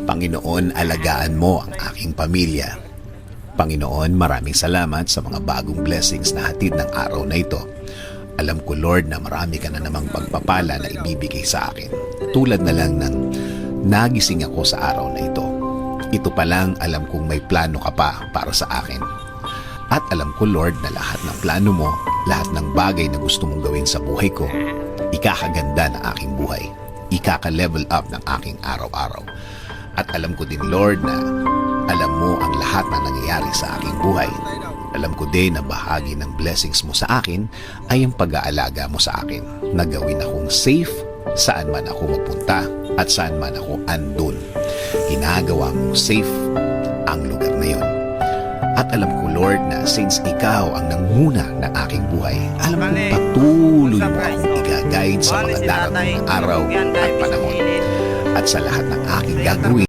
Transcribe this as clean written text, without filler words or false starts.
Panginoon, alagaan mo ang aking pamilya. Panginoon, maraming salamat sa mga bagong blessings na hatid ng araw na ito. Alam ko, Lord, na marami ka na namang pagpapala na ibibigay sa akin. Tulad na lang ng nagising ako sa araw na ito. Ito pa lang, alam kong may plano ka pa para sa akin. At alam ko, Lord, na lahat ng plano mo, lahat ng bagay na gusto mong gawin sa buhay ko, ikakaganda ng aking buhay. Ikaka-level up ng aking araw-araw. At alam ko din, Lord, na alam mo ang lahat na nangyayari sa aking buhay. Alam ko din na bahagi ng blessings mo sa akin ay ang pag-aalaga mo sa akin. Na gawin akong safe saan man ako magpunta at saan man ako andun. Ginagawa mong safe ang lugar na yon. At alam ko, Lord, na since ikaw ang nanguna ng aking buhay, alam kong patuloy mo akong i-guide sa mga darating na araw at panahon. At sa lahat ng aking gagawin,